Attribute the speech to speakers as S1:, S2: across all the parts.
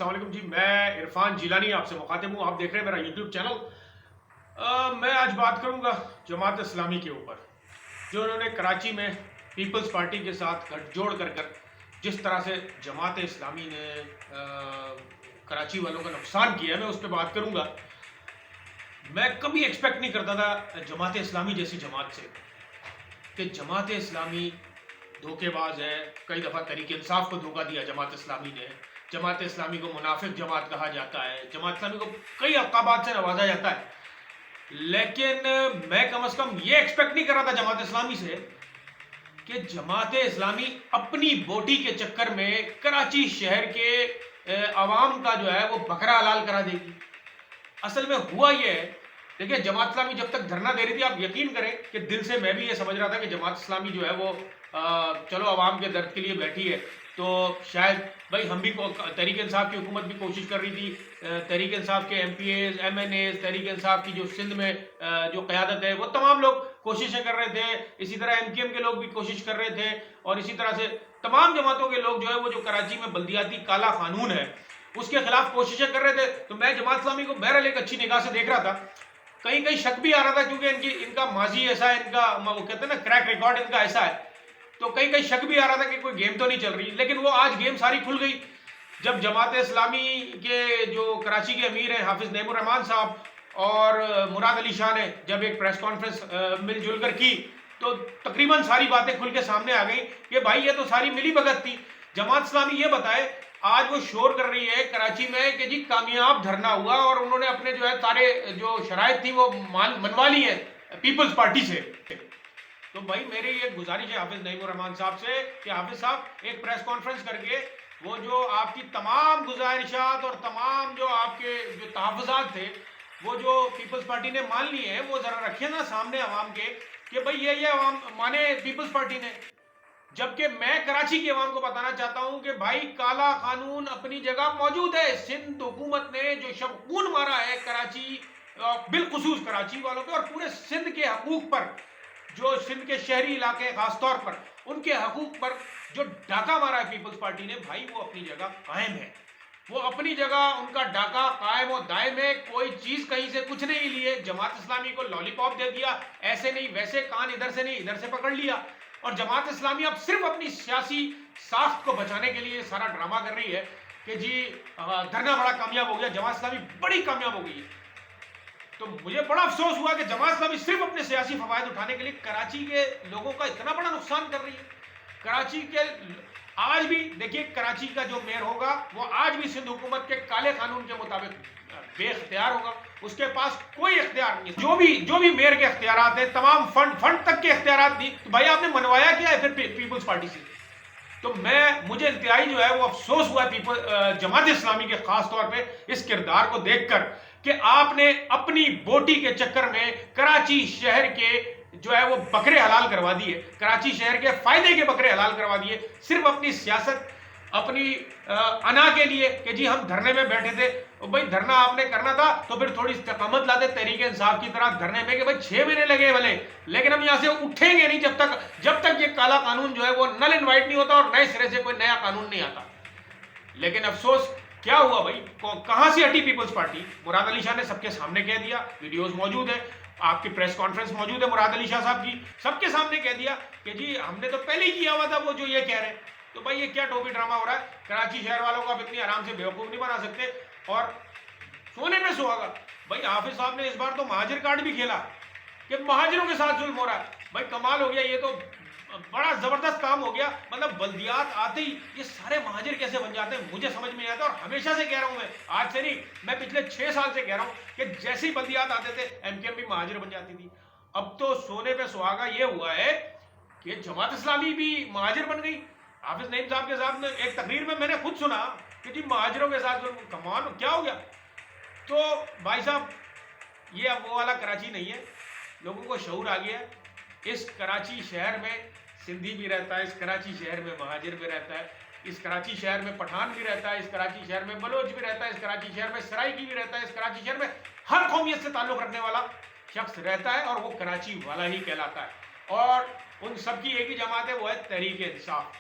S1: अस्सलाम वालेकुम जी। मैं इरफान जिलानी आपसे मुखातिब हूँ। आप देख रहे हैं मेरा यूट्यूब चैनल। मैं आज बात करूँगा जमात इस्लामी के ऊपर, जो उन्होंने कराची में पीपल्स पार्टी के साथ गठजोड़ कर जिस तरह से जमात इस्लामी ने कराची वालों का नुकसान किया है, मैं उस पर बात करूँगा। मैं कभी एक्सपेक्ट नहीं करता था जमात इस्लामी जैसी जमात से कि जमात इस्लामी धोखेबाज है। कई दफ़ा तहरीक इंसाफ को धोखा दिया जमात इस्लामी ने। जमात इस्लामी को मुनाफिक जमात कहा जाता है, जमात इस्लामी को कई अल्क़ाबात से नवाजा जाता है, लेकिन मैं कम से कम ये एक्सपेक्ट नहीं कर रहा था जमात इस्लामी से कि जमात इस्लामी अपनी बोटी के चक्कर में कराची शहर के अवाम का जो है वो बकरा हलाल करा देगी। असल में हुआ ये है, देखिए जमात इस्लामी जब तक धरना दे रही थी, आप यकीन करें कि दिल से मैं भी ये समझ रहा था कि जमात इस्लामी जो है वो चलो अवाम के दर्द के लिए बैठी है, तो शायद भाई हम भी तहरीक इंसाफ की हुकूमत भी कोशिश कर रही थी, तहरीक इंसाफ के MPAs MNAs, तहरीक इंसाफ की जो सिंध में जो क़यादत है वो तमाम लोग कोशिशें कर रहे थे, इसी तरह MKM के लोग भी कोशिश कर रहे थे, और इसी तरह से तमाम जमातों के लोग जो है वो जो कराची में बल्दियाती काला कानून है उसके खिलाफ कोशिशें कर रहे थे। तो मैं जमात इस्लामी को बहरहाल एक अच्छी निगाह से देख रहा था। कहीं कहीं शक भी आ रहा था क्योंकि इनका माजी ऐसा है, इनका वो कहते हैं ना क्रैक रिकॉर्ड इनका ऐसा है, तो कहीं कहीं शक भी आ रहा था कि कोई गेम तो नहीं चल रही। लेकिन वो आज गेम सारी खुल गई जब जमात इस्लामी के जो कराची के अमीर हैं हाफिज नईमुर रहमान साहब और मुराद अली शाह ने जब एक प्रेस कॉन्फ्रेंस मिलजुल कर की, तो तकरीबन सारी बातें खुल के सामने आ गई कि भाई ये तो सारी मिली भगत थी। जमात इस्लामी ये बताए, आज वो शोर कर रही है कराची में कि जी कामयाब धरना हुआ और उन्होंने अपने जो है सारे जो शराइत थी वो मनवा ली है पीपल्स पार्टी से। तो भाई मेरी एक गुजारिश है हाफिज नईमुर रहमान साहब से कि हाफिज साहब एक प्रेस कॉन्फ्रेंस करके वो जो आपकी तमाम गुजारिशात और तमाम जो आपके जो तहफ़्फ़ुज़ात थे वो जो पीपल्स पार्टी ने मान लिए हैं वो ज़रा रखिए ना सामने अवाम के कि भाई ये अवाम माने पीपल्स पार्टी ने। जबकि मैं कराची के अवाम को बताना चाहता हूं कि भाई काला कानून अपनी जगह मौजूद है। सिंध हुकूमत ने जो शबखून मारा है कराची, बिलखुसूस कराची वालों पे और पूरे सिंध के हकूक पर, जो सिंध के शहरी इलाके खासतौर पर उनके हकूक पर जो डाका मारा है पीपल्स पार्टी ने, भाई वो अपनी जगह कायम है। वो अपनी जगह उनका डाका कायम और दायम है। कोई चीज कहीं से कुछ नहीं लिए। जमात इस्लामी को लॉलीपॉप दे दिया, ऐसे नहीं वैसे, कान इधर से नहीं इधर से पकड़ लिया, और जमात इस्लामी अब सिर्फ अपनी सियासी साख्त को बचाने के लिए सारा ड्रामा कर रही है कि जी धरना बड़ा कामयाब हो गया, जमात इस्लामी बड़ी कामयाब हो गई है। तो मुझे बड़ा अफसोस हुआ कि जमात इस्लामी सिर्फ अपने सियासी फवायद उठाने के लिए कराची के लोगों का इतना बड़ा नुकसान कर रही है। कराची के आज भी देखिए, कराची का जो मेयर होगा वो आज भी सिंध हुकूमत के काले कानून के मुताबिक बेख्तियार होगा, उसके पास कोई इख्तियार नहीं है। जो भी मेयर के इख्तियारात हैं, तमाम फंड तक के इख्तियारात दी, तो भाई आपने मनवाया क्या है फिर पीपल्स पार्टी से? तो मुझे इंतहाई जो है वो अफसोस हुआ जमात इस्लामी के खास तौर पे इस किरदार को देखकर कि आपने अपनी बोटी के चक्कर में कराची शहर के जो है वो बकरे हलाल करवा दिए, कराची शहर के फायदे के बकरे हलाल करवा दिए, सिर्फ अपनी सियासत, अपनी अना के लिए कि जी हम धरने में बैठे थे। भाई धरना आपने करना था तो फिर थोड़ी इस्तकामत लाते तहरीक इंसाफ की तरह धरने में कि भाई 6 महीने लगे भले, लेकिन हम यहाँ से उठेंगे नहीं जब तक ये काला कानून जो है वो नल इनवाइट नहीं होता और नए सिरे से कोई नया कानून नहीं आता। लेकिन अफसोस क्या हुआ भाई, कहां से हटी पीपल्स पार्टी? मुराद अली शाह ने सबके सामने कह दिया, वीडियोस मौजूद है, आपकी प्रेस कॉन्फ्रेंस मौजूद है मुराद अली शाह साहब की, सबके सामने कह दिया कि जी हमने तो पहले ही किया हुआ था वो जो ये कह रहे हैं। तो भाई ये क्या टोपी ड्रामा हो रहा है? कराची शहर वालों को आप इतनी आराम से बेवकूफ नहीं बना सकते और सोने पे सुहागा। भाई हाफिज साहब ने इस बार तो महाजिर कार्ड भी खेला कि महाजिरों के साथ जुल्म हो रहा है। भाई कमाल हो गया, ये तो बड़ा जबरदस्त काम हो गया। मतलब बल्दियात आते ही ये सारे महाजिर कैसे बन जाते हैं मुझे समझ में नहीं आता। और हमेशा से कह रहा हूं, मैं आज से नहीं, मैं पिछले 6 साल से कह रहा हूं कि जैसे ही बल्दियात आते थे MKM भी महाजिर बन जाती थी। अब तो सोने पे सुहागा ये हुआ है कि जमात इस्लामी भी महाजिर बन गई। हाफिज नईम साहब के साथ में एक तकरीर में मैंने खुद सुना कि जी महाजिरों के साथ कमान क्या हो गया। तो भाई साहब ये अब वो वाला कराची नहीं है, लोगों को शऊर आ गया है। इस कराची शहर में सिंधी भी रहता है, इस कराची शहर में महाजिर भी रहता है, इस कराची शहर में पठान भी रहता है, इस कराची शहर में बलोच भी रहता है, इस कराची शहर में सराइकी भी रहता है, इस कराची शहर में हर कौमियत से ताल्लुक़ रखने वाला शख्स रहता है और वो कराची वाला ही कहलाता है। और उन सब की एक ही जमात है, वो है तहरीक इंसाफ।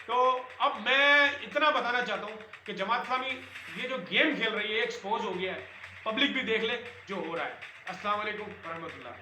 S1: تو اب میں اتنا بتانا چاہتا ہوں کہ جماعت اسلامی یہ جو گیم کھیل رہی ہے ایکسپوز ہو گیا ہے، پبلک بھی دیکھ لے جو ہو رہا ہے۔ السلام علیکم ورحمۃ اللہ۔